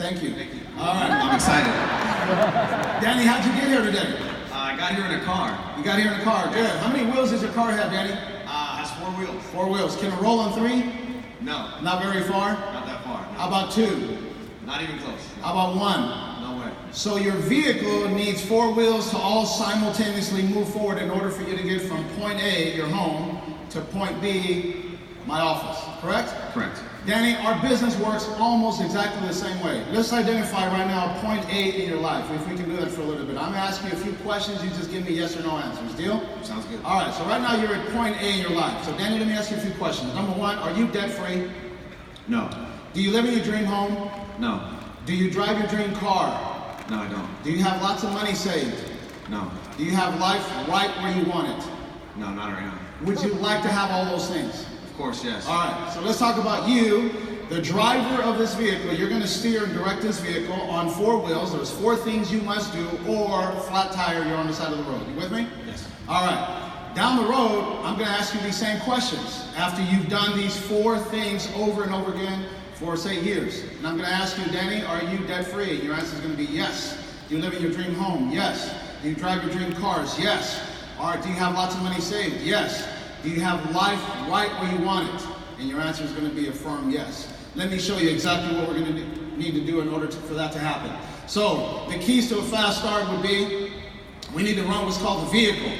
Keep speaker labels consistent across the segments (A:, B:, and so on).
A: Thank you.
B: Thank you.
A: All right.
B: I'm excited.
A: Danny, how'd you get here today?
B: I got here in a car.
A: You got here in a car. Good. How many wheels does your car have, Danny?
B: Has 4 wheels.
A: 4 wheels. Can it roll on 3?
B: No.
A: Not very far?
B: Not that far. No.
A: How about 2?
B: Not even close. No.
A: How about 1?
B: No way.
A: So your vehicle needs 4 wheels to all simultaneously move forward in order for you to get from point A, your home, to point B, my office. Correct?
B: Correct.
A: Danny, our business works almost exactly the same way. Let's identify right now point A in your life, if we can do that for a little bit. I'm going to ask you a few questions. You just give me yes or no answers. Deal?
B: Sounds good.
A: All right, so right now you're at point A in your life. So Danny, let me ask you a few questions. Number 1, are you debt-free?
B: No.
A: Do you live in your dream home?
B: No.
A: Do you drive your dream car?
B: No, I don't.
A: Do you have lots of money saved?
B: No.
A: Do you have life right where you want it?
B: No, not right now.
A: Would you like to have all those things?
B: Of course, yes.
A: All right, so let's talk about you, the driver of this vehicle. You're going to steer and direct this vehicle on 4 wheels. There's 4 things you must do, or flat tire, you're on the side of the road. You with me?
B: Yes.
A: All right. Down the road, I'm going to ask you these same questions after you've done these 4 things over and over again for, say, years. And I'm going to ask you, Danny, are you debt-free? And your answer is going to be yes. Do you live in your dream home? Yes. Do you drive your dream cars? Yes. All right, do you have lots of money saved? Yes. Do you have life right where you want it? And your answer is going to be a firm yes. Let me show you exactly what we're going to need to do in order for that to happen. So the keys to a fast start would be, we need to run what's called the vehicle.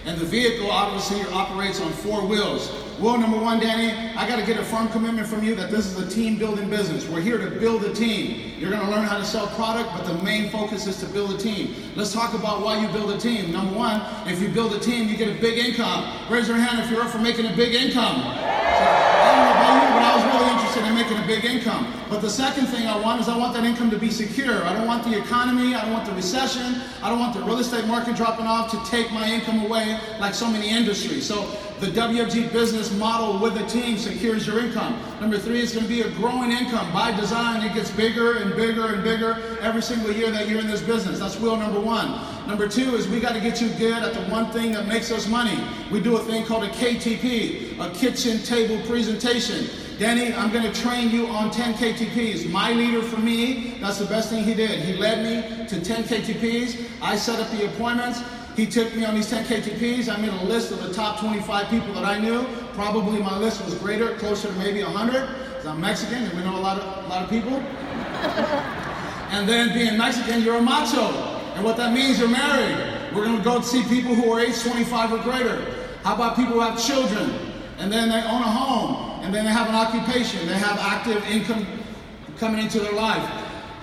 A: And the vehicle obviously operates on 4 wheels. Wheel number 1, Danny, I got to get a firm commitment from you that this is a team building business. We're here to build a team. You're going to learn how to sell product, but the main focus is to build a team. Let's talk about why you build a team. Number 1, if you build a team, you get a big income. Raise your hand if you're up for making a big income. So, I don't know about you, but I was really interested in making a big income. But the second thing I want is I want that income to be secure. I don't want the economy, I don't want the recession, I don't want the real estate market dropping off to take my income away like so many industries. So the WFG business model with a team secures your income. Number 3, it's going to be a growing income. By design, it gets bigger and bigger and bigger every single year that you're in this business. That's wheel number 1. Number 2 is we got to get you good at the one thing that makes us money. We do a thing called a KTP, a kitchen table presentation. Danny, I'm going to train you on 10 KTPs. My leader for me, that's the best thing he did. He led me to 10 KTPs. I set up the appointments. He took me on these 10 KTPs. I made a list of the top 25 people that I knew. Probably my list was greater, closer to maybe 100, because I'm Mexican and we know a lot of people. And then being Mexican, you're a macho. And what that means, you're married. We're going to go see people who are age 25 or greater. How about people who have children, and then they own a home, and then they have an occupation, they have active income coming into their life.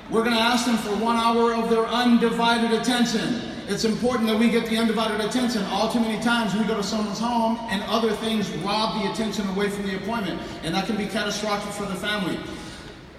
A: We're going to ask them for 1 hour of their undivided attention. It's important that we get the undivided attention. All too many times we go to someone's home and other things rob the attention away from the appointment, and that can be catastrophic for the family.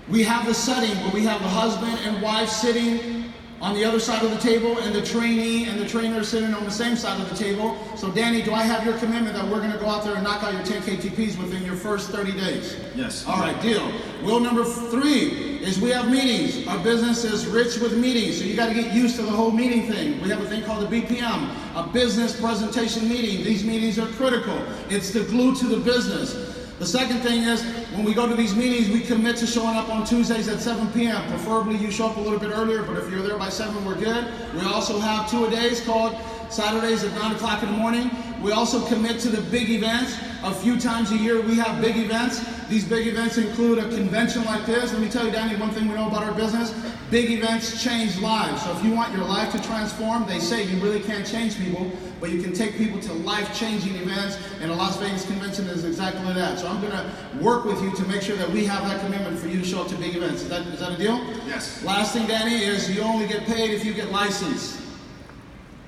A: We have the setting where we have the husband and wife sitting on the other side of the table, and the trainee and the trainer sitting on the same side of the table. So Danny, do I have your commitment that we're going to go out there and knock out your 10 KTPs within your first 30 days?
B: Yes.
A: All right, deal. Wheel number 3 is we have meetings. Our business is rich with meetings, so you got to get used to the whole meeting thing. We have a thing called the BPM, a business presentation meeting. These meetings are critical. It's the glue to the business. The second thing is, when we go to these meetings, we commit to showing up on Tuesdays at 7 p.m. Preferably you show up a little bit earlier, but if you're there by 7, we're good. We also have 2-a-days called Saturdays at 9 o'clock in the morning. We also commit to the big events. A few times a year we have big events. These big events include a convention like this. Let me tell you, Danny, one thing we know about our business, big events change lives. So if you want your life to transform, they say you really can't change people, but you can take people to life-changing events, and a Las Vegas convention is exactly that. So I'm going to work with you to make sure that we have that commitment for you to show up to big events. Is that a deal?
B: Yes.
A: Last thing, Danny, is you only get paid if you get licensed.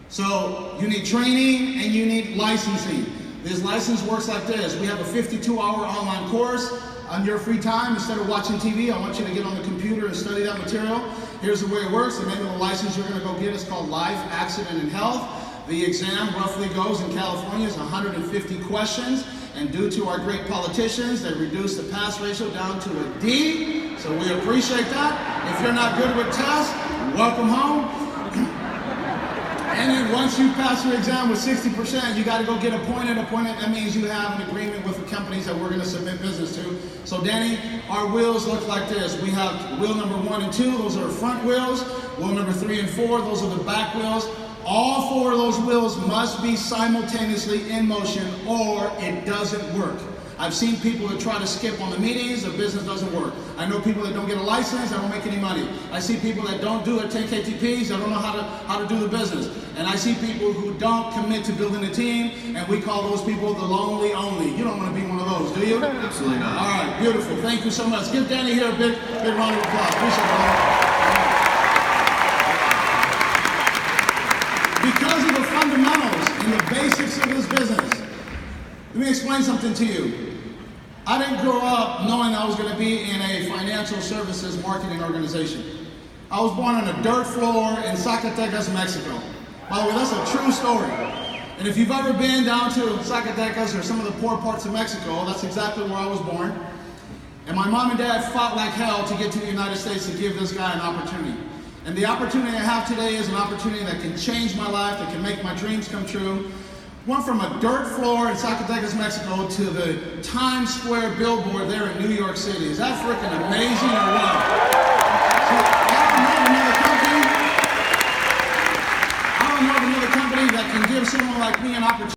A: So you need training and you need licensing. This license works like this. We have a 52-hour online course. On your free time, instead of watching TV, I want you to get on the computer and study that material. Here's the way it works. The name of the license you're going to go get is called Life, Accident, and Health. The exam roughly goes in California is 150 questions. And due to our great politicians, they reduced the pass ratio down to a D. So we appreciate that. If you're not good with tests, welcome home. And then once you pass your exam with 60%, you got to go get appointed. That means you have an agreement with the companies that we're going to submit business to. So Danny, our wheels look like this. We have wheel number 1 and 2, those are front wheels. Wheel number 3 and 4, those are the back wheels. All 4 of those wheels must be simultaneously in motion or it doesn't work. I've seen people that try to skip on the meetings, the business doesn't work. I know people that don't get a license, that don't make any money. I see people that don't do 10 KTPs, that don't know how to do the business. And I see people who don't commit to building a team, and we call those people the lonely only. You don't want to be one of those, do you?
B: Absolutely not.
A: All right, beautiful. Thank you so much. Give Danny here a big round of applause. Appreciate it, Danny. Because of the fundamentals and the basics of this business, let me explain something to you. I didn't grow up knowing I was going to be in a financial services marketing organization. I was born on a dirt floor in Zacatecas, Mexico. By the way, that's a true story. And if you've ever been down to Zacatecas or some of the poor parts of Mexico, that's exactly where I was born. And my mom and dad fought like hell to get to the United States to give this guy an opportunity. And the opportunity I have today is an opportunity that can change my life, that can make my dreams come true. Went from a dirt floor in Zacatecas, Mexico to the Times Square billboard there in New York City. Is that freaking amazing or what?